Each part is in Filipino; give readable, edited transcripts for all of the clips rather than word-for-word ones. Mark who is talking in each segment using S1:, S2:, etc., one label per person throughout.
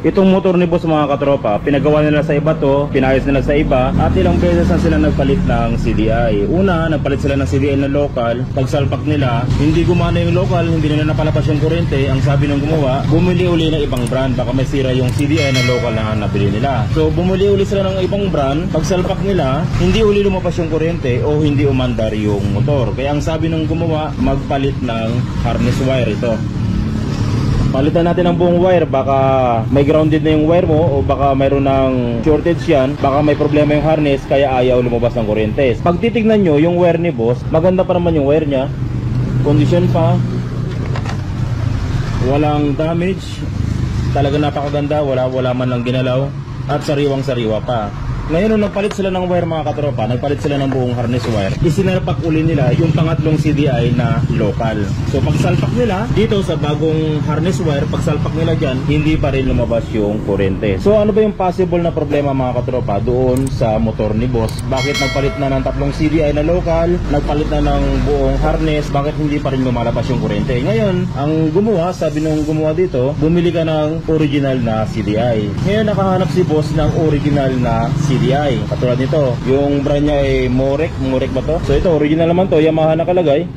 S1: Itong motor ni boss mga katropa, pinagawa nila sa iba to, pinayos nila sa iba, at ilang beses na sila nagpalit ng CDI. Una, nagpalit sila ng CDI na local. Pagsalpak nila, hindi gumana yung local, hindi nila napalapas yung kuryente. Ang sabi ng gumawa, bumili uli ng ibang brand, baka may sira yung CDI na local na nabili nila. So bumili uli sila ng ibang brand, pagsalpak nila, hindi uli lumapas yung kuryente o hindi umandar yung motor. Kaya ang sabi ng gumawa, magpalit ng harness wire ito. Palitan natin ang buong wire, baka may grounded na yung wire mo o baka mayroon ng shortage yan, baka may problema yung harness kaya ayaw lumabas ng kuryente. Pag titignan nyo yung wire ni boss, maganda pa naman yung wire nya, condition pa, walang damage, talaga napakaganda, wala man lang ginalaw at sariwang sariwa pa. Ngayon nung nagpalit sila ng wire mga katropa, nagpalit sila ng buong harness wire, isinalpak uli nila yung pangatlong CDI na local. So pagsalpak nila dito sa bagong harness wire, pagsalpak nila dyan, hindi pa rin lumabas yung kuryente. So ano ba yung possible na problema mga katropa doon sa motor ni boss? Bakit nagpalit na ng tatlong CDI na local, nagpalit na ng buong harness, bakit hindi pa rin lumalabas yung kuryente? Ngayon, ang gumawa, sabi nung gumawa dito, bumili ka ng original na CDI. Ngayon nakahanap si boss ng original na CDI. Katulad nito, yung brand niya ay Morek ba to? So ito original naman to, Yamaha nakalagay.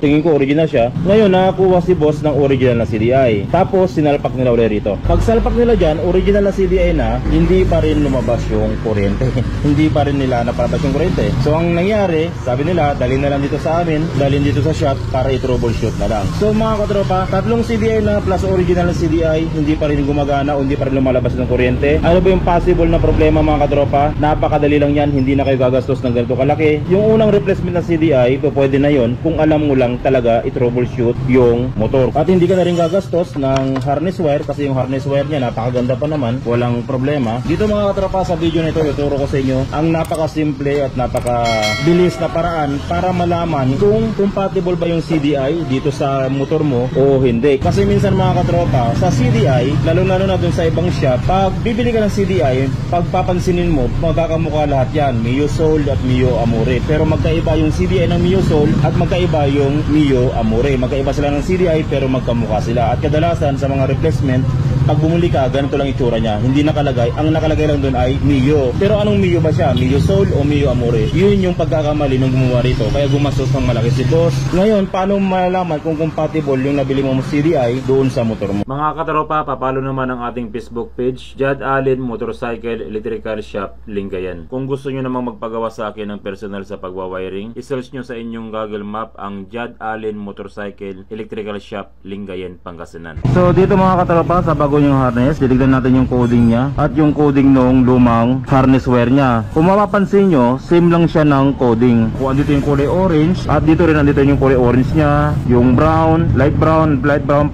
S1: Tingin ko original siya. Ngayon nakakuha si boss ng original na CDI. Tapos sinalpak nila ulit rito. Pag salpak nila dyan, original na CDI na, hindi pa rin lumabas yung kuryente. Hindi pa rin nila napalabas yung kuryente. So ang nangyari, sabi nila, dalhin na lang dito sa amin, dalhin dito sa shop para i-troubleshoot na lang. So mga katropa, tatlong CDI na plus original na CDI, hindi pa rin gumagana o hindi pa rin lumalabas ng kuryente. Ano ba yung possible na problema mga katropa? Napakadali lang yan, hindi na kayo gagastos ng ganito kalaki. Yung unang replacement na CDI, pwede na yon kung alam mo lang talaga i-troubleshoot yung motor. At hindi ka na rin gagastos ng harness wire kasi yung harness wire niya napakaganda pa naman, walang problema. Dito mga katropa, sa video nito ituro ko sa inyo ang napakasimple at napakabilis na paraan para malaman kung compatible ba yung CDI dito sa motor mo o hindi. Kasi minsan mga katropa, sa CDI, lalo-lalo na dun sa ibang shop, pag bibili ka ng CDI, pagpapansinin mo, magkakamukha lahat yan, Mio Soul at Mio Amore. Pero magkaiba yung CDI ng Mio Soul at magkaiba yung Mio Amore. Magkaiba sila ng CDI pero magkamukha sila. At kadalasan sa mga replacement, pag bumuli ka, ganito lang itsura niya. Hindi nakalagay. Ang nakalagay lang doon ay Mio. Pero anong Mio ba siya? Mio Soul o Mio Amore? Yun yung pagkakamali ng gumawa rito. Kaya gumastos ng malaki si boss. Ngayon, paano malalaman kung compatible yung nabili mo CDI doon sa motor mo? Mga katropa, papalo naman ang ating Facebook page, Jad Allen Motorcycle Electrical Shop Lingayen. Kung gusto nyo namang magpagawa sa akin ng personal sa pagwawiring, isearch nyo sa inyong Google Map ang Jad Allen Motorcycle Electrical Shop Lingayen, Pangasinan. So dito mga katropa, sa bago yung harness, titignan natin yung coding niya at yung coding nung lumang harness wire niya. Kung mapapansin nyo, same lang siya ng coding. Kung andito yung kulay orange at dito rin andito yung kulay orange niya, yung brown, light brown,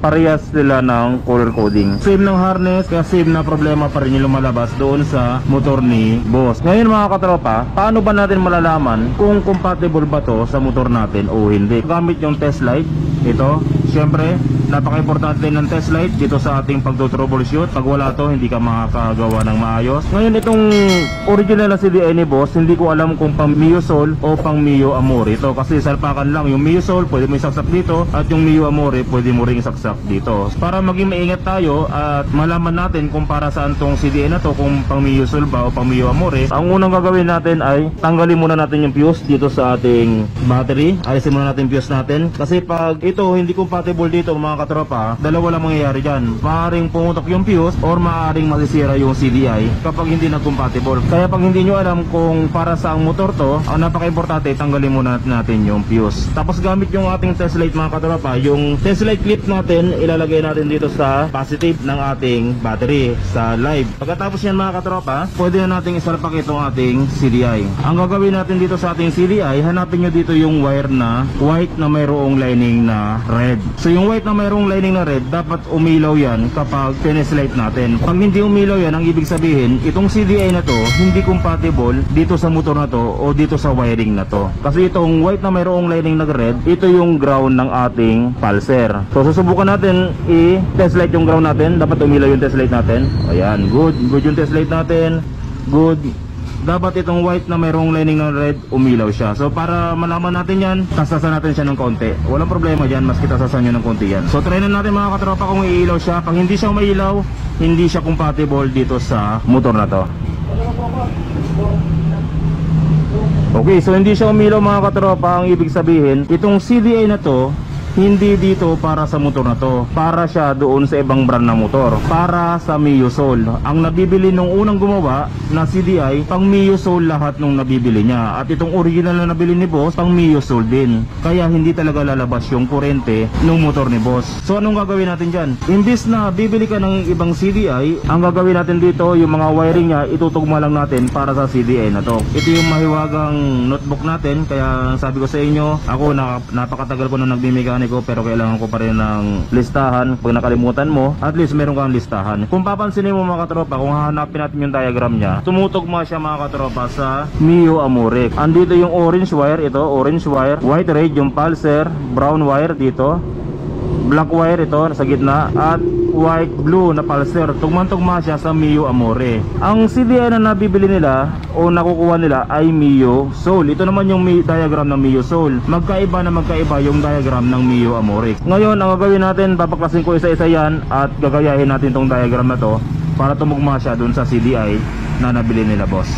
S1: parehas sila ng color coding. Same ng harness, kaya same na problema pa rin yung lumalabas doon sa motor ni boss. Ngayon mga katropa, paano ba natin malalaman kung compatible ba to sa motor natin o hindi? Gamit yung test light, ito, syempre napaka-importante ng test light dito sa ating pagdo-troubleshoot. Pag wala to, hindi ka makakagawa ng maayos. Ngayon itong original na CDI ni boss, hindi ko alam kung pang Mio Soul o pang Mio Amore ito, kasi salpakan lang. Yung Mio Soul pwede mo isaksak dito at yung Mio Amore pwede mo ring isaksak dito. Para maging maingat tayo at malaman natin kung para saan tong CDI na to, kung pang Mio Soul ba o pang Mio Amore, ang unang gagawin natin ay tanggalin muna natin yung fuse dito sa ating battery. Alisin muna natin yung fuse natin, kasi pag ito hindi compatible dito mga katropa, dalawa lang mangyayari dyan. Maaaring pumutok yung fuse or maaaring masisira yung CDI kapag hindi na compatible. Kaya pag hindi nyo alam kung para sa motor to, ang napaka-importante, tanggalin muna natin yung fuse. Tapos gamit yung ating test light mga katropa, yung test light clip natin ilalagay natin dito sa positive ng ating battery sa live. Pagkatapos yan mga katropa, pwede na natin isalpak itong ating CDI. Ang gagawin natin dito sa ating CDI, hanapin nyo dito yung wire na white na mayroong lining na red. So yung white na mayroong lining na red, dapat umilaw yan kapag light natin. Pag hindi umilaw yan, ang ibig sabihin, itong CDI na to hindi compatible dito sa motor na to o dito sa wiring na to. Kasi itong white na mayroong lining na red, ito yung ground ng ating pulser. So susubukan natin i-test light yung ground natin. Dapat umilaw yung test light natin. Ayan, good yung test light natin. Good. dapat itong white na mayroong lining na red, umilaw siya. So para malaman natin yan, tasasan natin siya ng konti. Walang problema dyan, maski tasasan nyo ng konti yan. So try na natin mga katropa kung iilaw siya. Pag hindi siya umailaw, hindi siya compatible dito sa motor na to. Okay, so hindi siya umilaw mga katropa. Ang ibig sabihin, itong CDI na to, hindi dito para sa motor na to, para siya doon sa ibang brand na motor, para sa Mio Soul. Ang nabibili nung unang gumawa na CDI, pang Mio Soul lahat nung nabibili niya. At itong original na nabili ni boss, pang Mio Soul din. Kaya hindi talaga lalabas yung kurente ng motor ni boss. So anong gagawin natin dyan? Imbis na bibili ka ng ibang CDI, ang gagawin natin dito, yung mga wiring niya, itutugma lang natin para sa CDI na to. Ito yung mahiwagang notebook natin. Kaya sabi ko sa inyo, ako napakatagal ko na nagmimekanic ko, pero kailangan ko pa rin ng listahan. Pag nakalimutan mo, at least meron kang listahan. Kung papansinin mo mga katropa, kung hahanapin natin yung diagram niya, tumutugma siya mga katropa sa Mio Amorec. Andito yung orange wire, ito orange wire, white red yung pulser, brown wire dito, black wire ito sa gitna, at white blue na pulser. Tugma-tugma siya sa Mio Amore. Ang CDI na nabibili nila o nakukuha nila ay Mio Soul. Ito naman yung diagram ng Mio Soul. Magkaiba na magkaiba yung diagram ng Mio Amore. Ngayon ang gagawin natin, papaklasin ko isa-isa yan at gagayahin natin tong diagram na to para tumugma siya dun sa CDI na nabili nila boss.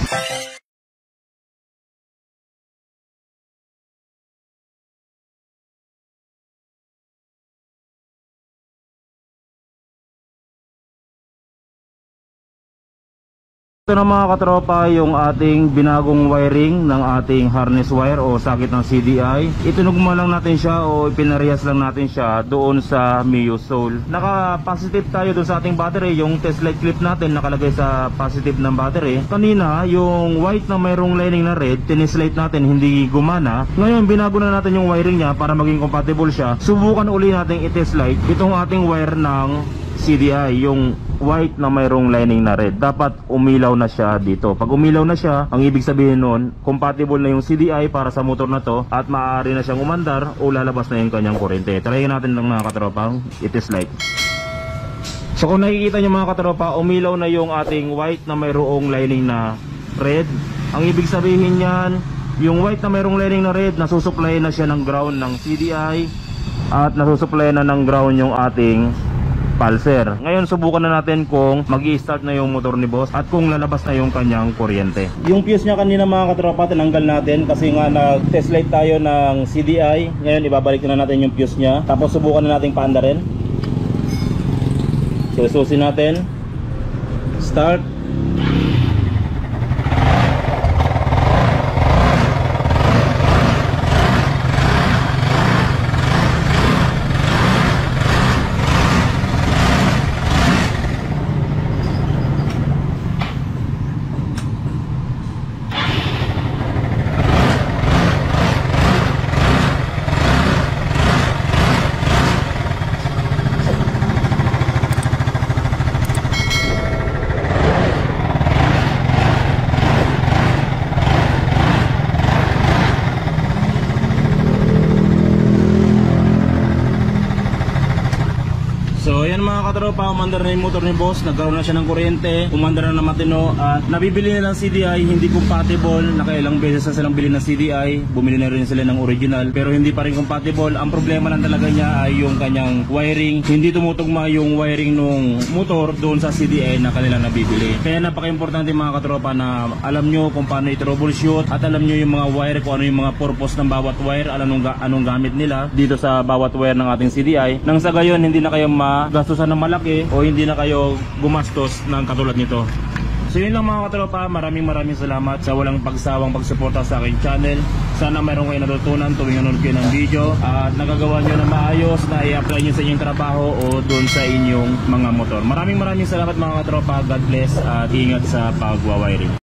S1: Ito na mga katropa yung ating binagong wiring ng ating harness wire o sakit ng CDI. Itinugma lang natin siya o ipinarehas lang natin siya doon sa Mio Soul. Naka-positive tayo doon sa ating battery. Yung test light clip natin nakalagay sa positive ng battery. Kanina yung white na mayroong lining na red, tinislate natin, hindi gumana. Ngayon binago na natin yung wiring niya para maging compatible siya. Subukan uli natin i-test light itong ating wire ng CDI, yung white na mayroong lining na red. Dapat umilaw na siya dito. Pag umilaw na siya, ang ibig sabihin nun, compatible na yung CDI para sa motor na to at maaari na siyang umandar o lalabas na yung kanyang kurente. Try natin ng mga katropang it-test light. So kung nakikita nyo mga katropa, umilaw na yung ating white na mayroong lining na red. Ang ibig sabihin yan, yung white na mayroong lining na red, nasusupply na siya ng ground ng CDI at nasusupply na ng ground yung ating pulser. Ngayon subukan na natin kung mag-i-start na yung motor ni boss at kung lalabas na yung kanyang kuryente. Yung fuse niya kanina mga katropa, tinanggal natin kasi nga nag-test light tayo ng CDI. Ngayon ibabalik na natin yung fuse niya. Tapos subukan na natin paanda rin. So susin natin. Start. So yan mga katropa, umandar na yung motor ni boss, nagkaroon na siya ng kuryente, umandar na matino at nabibili na ng CDI, hindi compatible. Nakailang beses na silang bili ng CDI, bumili na rin sila ng original pero hindi pa rin compatible. Ang problema lang talaga niya ay yung kanyang wiring, hindi tumutugma yung wiring nung motor doon sa CDI na kanilang nabibili. Kaya napaka-importante mga katropa na alam nyo kung paano i-troubleshoot at alam nyo yung mga wire, kung ano yung mga purpose ng bawat wire, anong gamit nila dito sa bawat wire ng ating CDI, nang sa gayon hindi na kayo gastusan ng malaki o hindi na kayo gumastos ng katulad nito. So yun lang mga katropa, maraming salamat sa walang pagsawang pagsuporta sa aking channel. Sana mayroon kayo natutunan tuwing nanonood kayo ng video at nagagawa nyo na maayos na i-apply nyo sa inyong trabaho o doon sa inyong mga motor. Maraming salamat mga katropa, God bless at ingat sa pagwawiring.